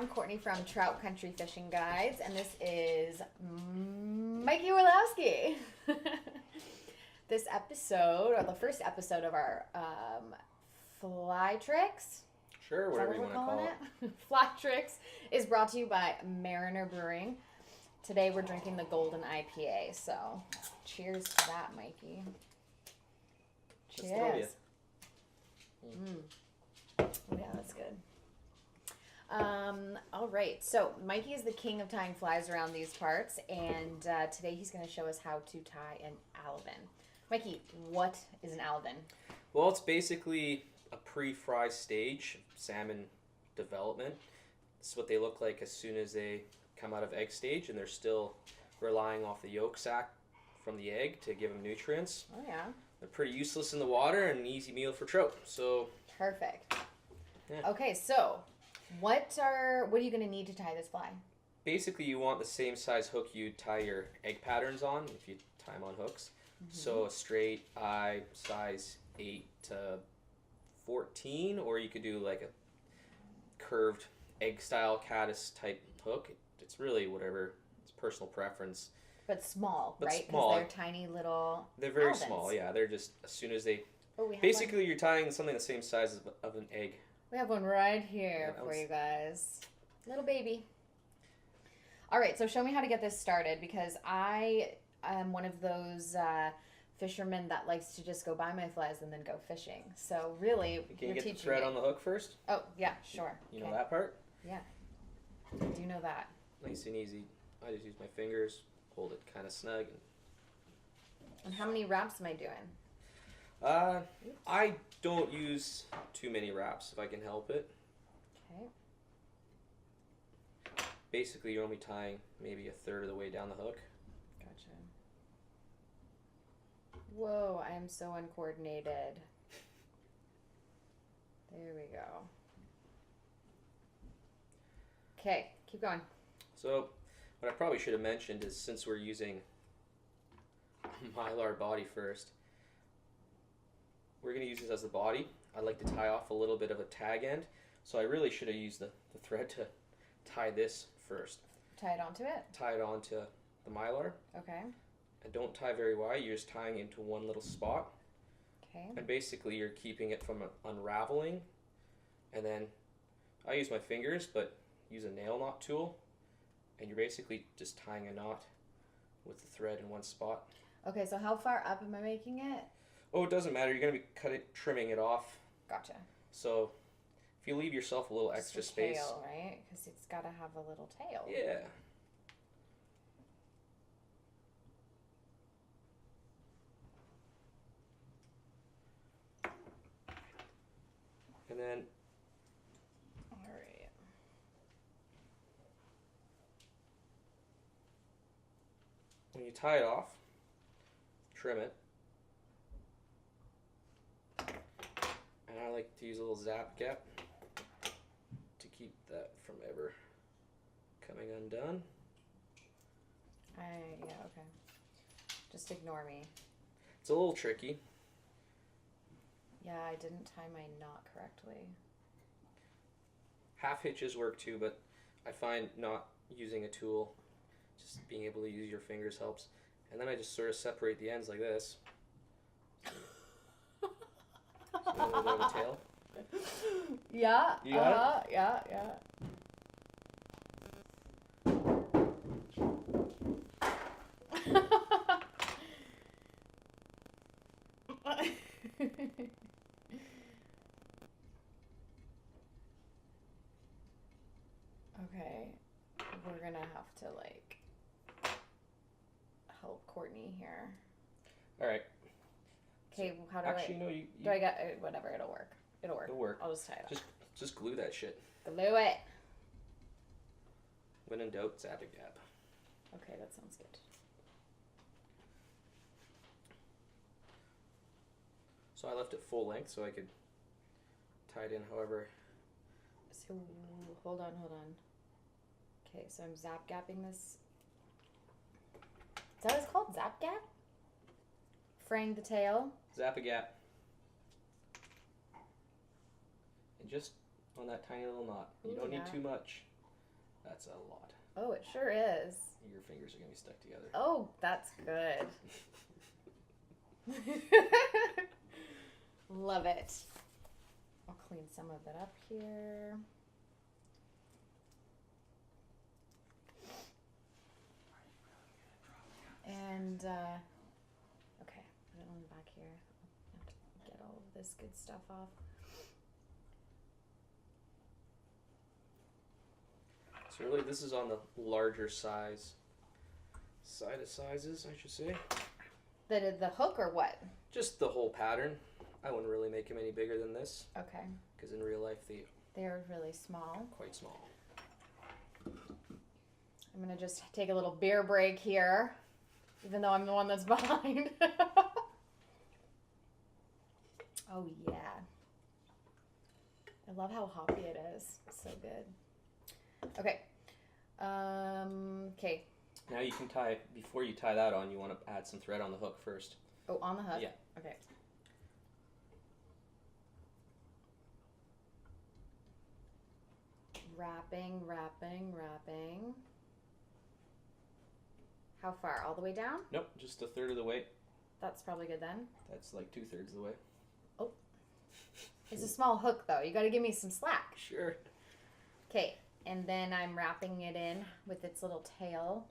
I'm Cortney from Trout Country Fishing Guides, and this is Mikey Orlowski. This episode, or the first episode of our fly tricks. Sure, whatever you want to call it. Fly tricks is brought to you by Mariner Brewing. Today we're drinking the Golden IPA, so cheers to that, Mikey. Cheers. Oh yeah, that's good. All right, so Mikey is the king of tying flies around these parts, and today he's going to show us how to tie an Alevin. Mikey, what is an Alevin? Well, it's basically a pre-fry stage of salmon development. This is what they look like as soon as they come out of egg stage, and they're still relying off the yolk sac from the egg to give them nutrients. Oh yeah. They're pretty useless in the water and an easy meal for trout. So perfect. Yeah. Okay, so what are you going to need to tie this fly? Basically, you want the same size hook you tie your egg patterns on if you tie them on hooks. So a straight eye size 8 to 14, or you could do like a curved egg style caddis-type hook. It's really whatever. It's personal preference. But small, But right? small. Because they're tiny little They're very Alevins. small, yeah. They're just as soon as they... Oh, we have basically, one. you're tying something the same size of an egg. We have one right here Yeah, for you guys. Little baby. All right, so show me how to get this started, because I am one of those fishermen that likes to just go buy my flies and then go fishing. So really, Can you're you get the teaching thread me. on the hook first? Oh, yeah, sure. You know that part? Yeah. I do know that. Nice and easy. I just use my fingers, hold it kind of snug. And how many wraps am I doing? I don't use too many wraps if I can help it. Okay. Basically, you're only tying maybe a third of the way down the hook. Gotcha. Whoa, I am so uncoordinated. There we go. Okay, keep going. So, what I probably should have mentioned is, since we're using a Mylar body first, we're going to use this as the body. I like to tie off a little bit of a tag end, so I really should have used the thread to tie this first. Tie it onto it? Tie it onto the Mylar. Okay. And don't tie very wide, you're just tying into one little spot. Okay. And basically you're keeping it from unraveling. And then I use my fingers, but use a nail knot tool. And you're basically just tying a knot with the thread in one spot. Okay, so how far up am I making it? Oh, it doesn't matter. You're going to be trimming it off. Gotcha. So if you leave yourself a little extra Just a space. tail, right? Because it's got to have a little tail. Yeah. And then All right. when you tie it off, trim it. And I like to use a little Zap-a-Gap to keep that from ever coming undone. Yeah, okay. Just ignore me. It's a little tricky. Yeah, I didn't tie my knot correctly. Half hitches work too, but I find not using a tool, just being able to use your fingers helps. And then I just sort of separate the ends like this. So a little bit of a tail. Yeah. You got Yeah. Okay, we're gonna have to like help Cortney here. All right. Okay, how do Actually, I? no, you Do I get whatever? It'll work. It'll work. It'll work. I'll just tie it up. just glue that shit. Glue it. When in doubt, Zap-a-Gap. Okay, that sounds good. So I left it full length so I could tie it in however. So hold on. Okay, so I'm zap-gapping this. Is that what it's called? Zap-gap? Fraying the tail. Zap-a-Gap. And just on that tiny little knot. You Ooh, don't need yeah. too much. That's a lot. Oh, it sure is. Your fingers are going to be stuck together. Oh, that's good. Love it. I'll clean some of it up here. And, okay, put it on the back here. I have to get all of this good stuff off. So really, this is on the larger side of sizes, I should say. The hook or what? Just the whole pattern. I wouldn't really make them any bigger than this. Okay. Because in real life, They're really small. Quite small. I'm going to just take a little beer break here, even though I'm the one that's behind. Oh, yeah. I love how hoppy it is. It's so good. Okay. Okay. Now you can tie, before you tie that on, you want to add some thread on the hook first. Oh, on the hook? Yeah. Okay. Wrapping. How far? All the way down? Nope, just a third of the way. That's probably good then. That's like 2/3 of the way. Oh. It's a small hook though. You got to give me some slack. Sure. Okay. And then I'm wrapping it in with its little tail.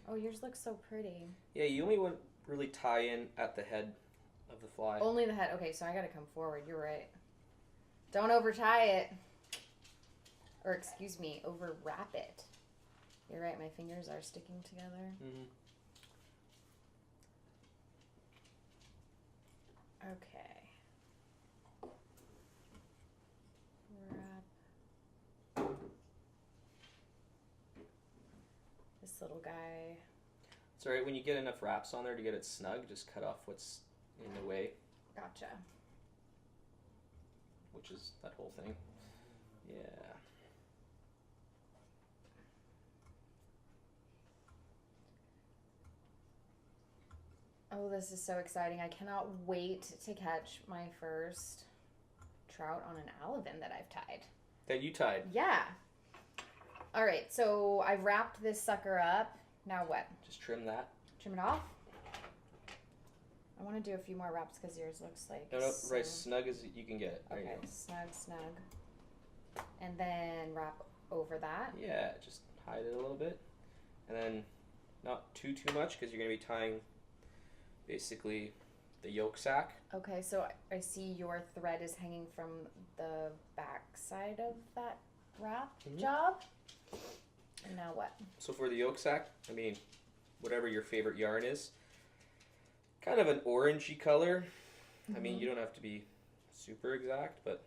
Oh, yours looks so pretty. Yeah, you only want to really tie in at the head of the fly. Only the head. Okay, so I got to come forward. You're right. Don't over tie it. Or excuse me, over wrap it. You're right, my fingers are sticking together. Mm-hmm. Okay. Wrap. This little guy. It's alright, when you get enough wraps on there to get it snug, just cut off what's in the way. Gotcha. Which is that whole thing. Yeah. Oh, this is so exciting. I cannot wait to catch my first trout on an Alevin that I've tied. That you tied. Yeah. All right, so I've wrapped this sucker up. Now what? Just trim that. Trim it off? I want to do a few more wraps because yours looks like... No, right, snug as you can get it. There Okay, you go. snug. And then wrap over that. Yeah, just hide it a little bit. And then not too much because you're going to be tying basically the yolk sac. Okay, so I see your thread is hanging from the back side of that wrap job. And now what? So for the yolk sac, I mean, whatever your favorite yarn is, kind of an orangey color. I mean, you don't have to be super exact, but...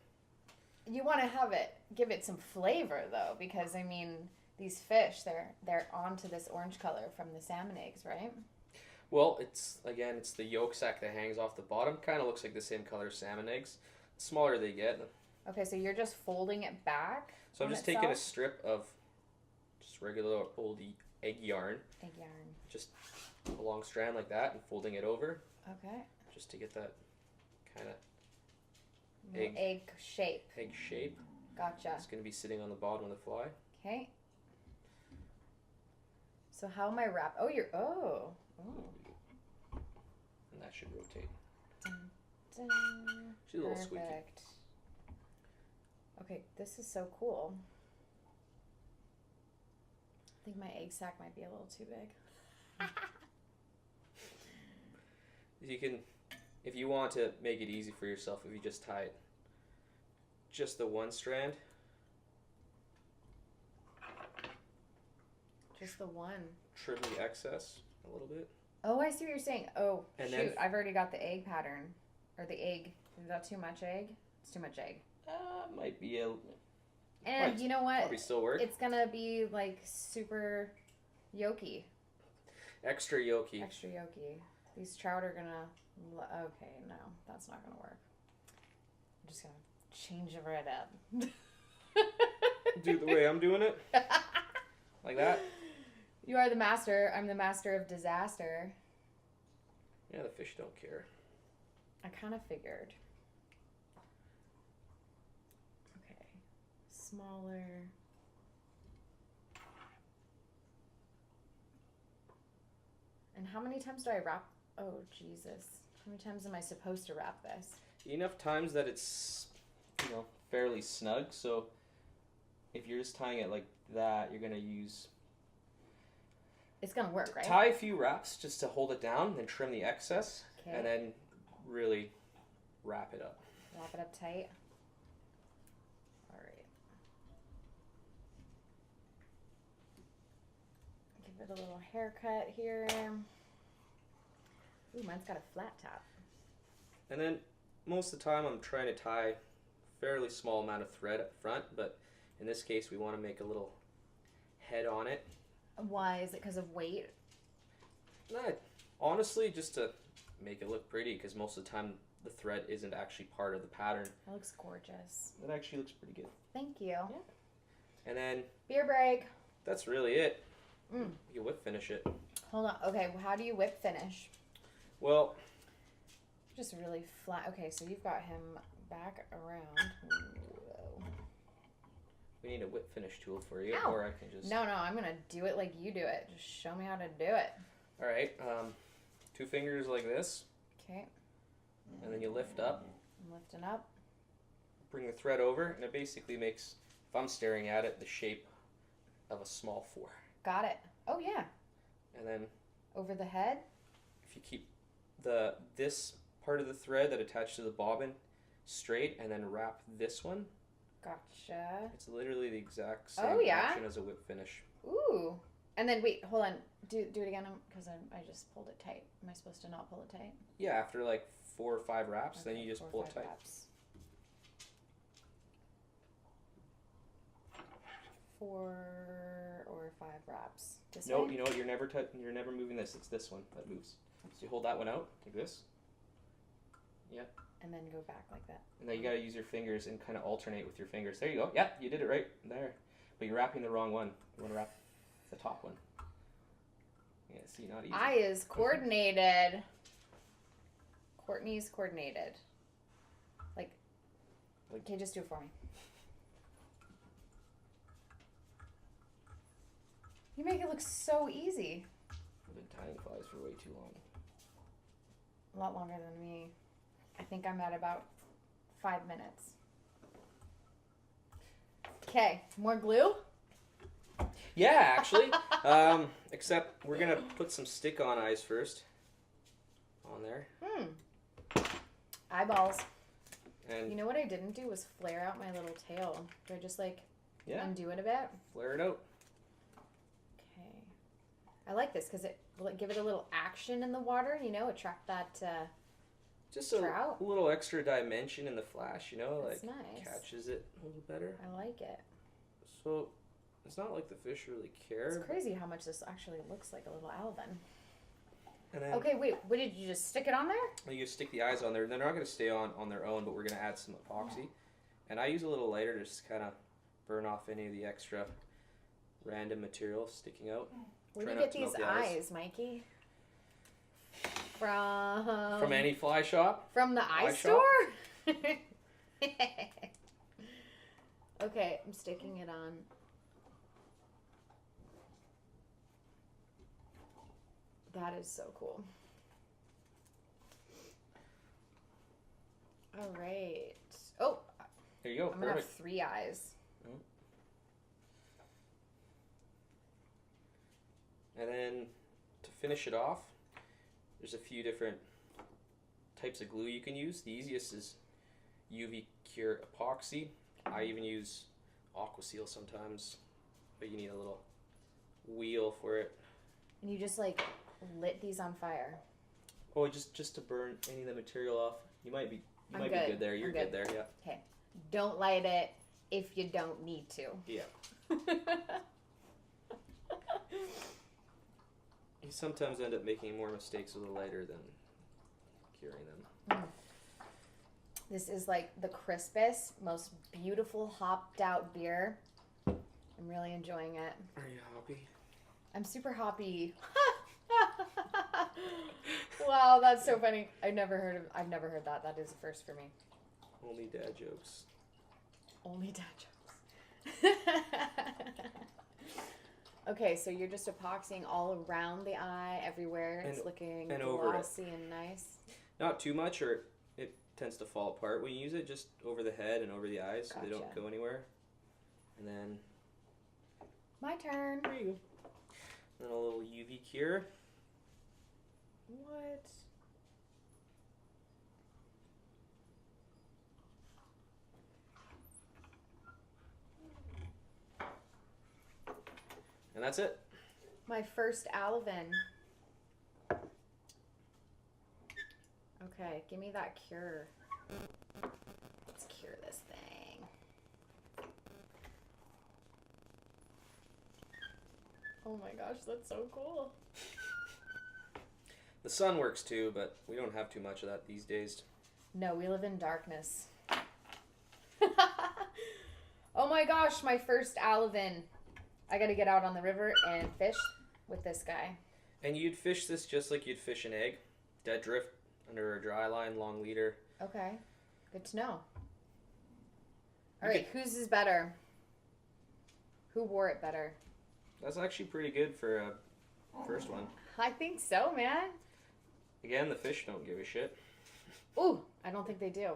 You want to have it, give it some flavor though, because I mean, these fish, they're onto this orange color from the salmon eggs, right? Well, it's the yolk sac that hangs off the bottom. Kind of looks like the same color as salmon eggs. The smaller they get. Okay, so you're just folding it back. So I'm just taking a strip of just regular old egg yarn. Egg yarn. Just a long strand like that and folding it over. Okay. Just to get that kind of egg shape. Egg shape. Gotcha. It's going to be sitting on the bottom of the fly. Okay. So how am I wrapped? Oh, oh. And that should rotate. Dun, dun. She's a little squeaky. Perfect. Okay, this is so cool. I think my egg sac might be a little too big. You can, if you want to make it easy for yourself, if you just tie it, just the one strand. Just the one. Trim the excess a little bit. Oh, I see what you're saying. Oh, and shoot. then, I've already got the egg pattern. Or the egg. Is that too much egg? It's too much egg. Might be a... And you know what? Probably still work. It's going to be like super yolky. Extra yolky. Extra yolky. These trout are going to... Okay, no. That's not going to work. I'm just going to change it right up. Do the way I'm doing it? Like that? You are the master. I'm the master of disaster. Yeah, the fish don't care. I kind of figured. Okay. Smaller. And how many times do I wrap? Oh, Jesus. How many times am I supposed to wrap this? Enough times that it's, fairly snug. So if you're just tying it like that, you're going to use... It's going to work, right? Tie a few wraps just to hold it down, then trim the excess, and then really wrap it up. Wrap it up tight. All right. Give it a little haircut here. Ooh, mine's got a flat top. And then most of the time I'm trying to tie fairly small amount of thread up front, but in this case we want to make a little head on it. Why? Is it because of weight? Honestly, just to make it look pretty, because most of the time the thread isn't actually part of the pattern. That looks gorgeous. It actually looks pretty good. Thank you. Yeah. And then... Beer break. That's really it. You can whip finish it. Hold on. Okay, well, how do you whip finish? Well... Just really flat. Okay, so you've got him back around. Whoa. We need a whip finish tool for you, Ow. or I can just... No, I'm going to do it like you do it. Just show me how to do it. All right. 2 fingers like this. Okay. And then you lift up. I'm lifting up. Bring the thread over, and it basically makes, if I'm staring at it, the shape of a small 4. Got it. Oh, yeah. And then... Over the head? If you keep this part of the thread that attached to the bobbin straight, and then wrap this one. Gotcha. It's literally the exact same action as a whip finish. Ooh. And then, wait, hold on. Do it again, because I just pulled it tight. Am I supposed to not pull it tight? Yeah, after like 4 or 5 wraps, then you just pull it tight. Wraps. 4 or 5 wraps. This No, way? you know what? You're never moving this. It's this one that moves. So you hold that one out like this. Yeah. And then go back like that. And then you gotta use your fingers and kind of alternate with your fingers. There you go. Yeah, you did it right there. But you're wrapping the wrong one. You want to wrap the top one. Yeah, see, not easy. I is coordinated. Courtney's coordinated. Like, okay, just do it for me. You make it look so easy. I've been tying flies for way too long. A lot longer than me. I think I'm at about 5 minutes. Okay, more glue? Yeah, actually. Except we're going to put some stick-on eyes first. On there. Eyeballs. And you know what I didn't do was flare out my little tail. Do I just undo it a bit? Flare it out. Okay. I like this because it will give it a little action in the water, attract that just trout. A little extra dimension in the flash, That's nice. Catches it a little better. I like it. So it's not like the fish really care. It's crazy how much this actually looks like a little Alevin. And then, okay, wait. What did you just stick it on there? You stick the eyes on there. They're not going to stay on their own, but we're going to add some epoxy. And I use a little lighter to just kind of burn off any of the extra random material sticking out. Where do you get these eyes, Mikey? From any fly shop. From the eye store? Okay, I'm sticking it on. That is so cool. All right. Oh. There you go. I'm going to have 3 eyes. And then to finish it off, there's a few different types of glue you can use. The easiest is UV Cure epoxy. I even use aqua seal sometimes, but you need a little wheel for it. And you just lit these on fire. Oh, just to burn any of the material off. You might be good there. You're good there, yeah. Okay. Don't light it if you don't need to. Yeah. You sometimes end up making more mistakes with a lighter than curing them. This is like the crispest, most beautiful hopped out beer. I'm really enjoying it. Are you happy? I'm super hoppy. Wow, that's so funny. I've never heard that. That is a first for me. Only dad jokes. Only dad jokes. Okay, so you're just epoxying all around the eye, everywhere. It's looking and over it. glossy and nice. Not too much, or it tends to fall apart when you use it. Just over the head and over the eyes, so they don't Gotcha. go anywhere. And then My turn. there you go. Then a little UV cure. What? And that's it. My first Alevin. Okay, give me that cure. Let's cure this thing. Oh my gosh, that's so cool. The sun works too, but we don't have too much of that these days. No, we live in darkness. Oh my gosh, my first Alevin. I gotta get out on the river and fish with this guy. And you'd fish this just like you'd fish an egg. Dead drift under a dry line, long leader. Okay, good to know. All right, whose is better? Who wore it better? That's actually pretty good for a first one. I think so, man. Again, the fish don't give a shit. Ooh, I don't think they do.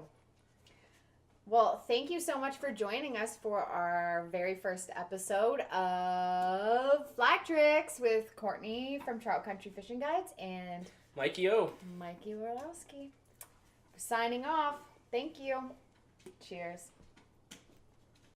Well, thank you so much for joining us for our very first episode of Flag Tricks with Cortney from Trout Country Fishing Guides and Mikey O. Mikey Orlowski. Signing off. Thank you. Cheers.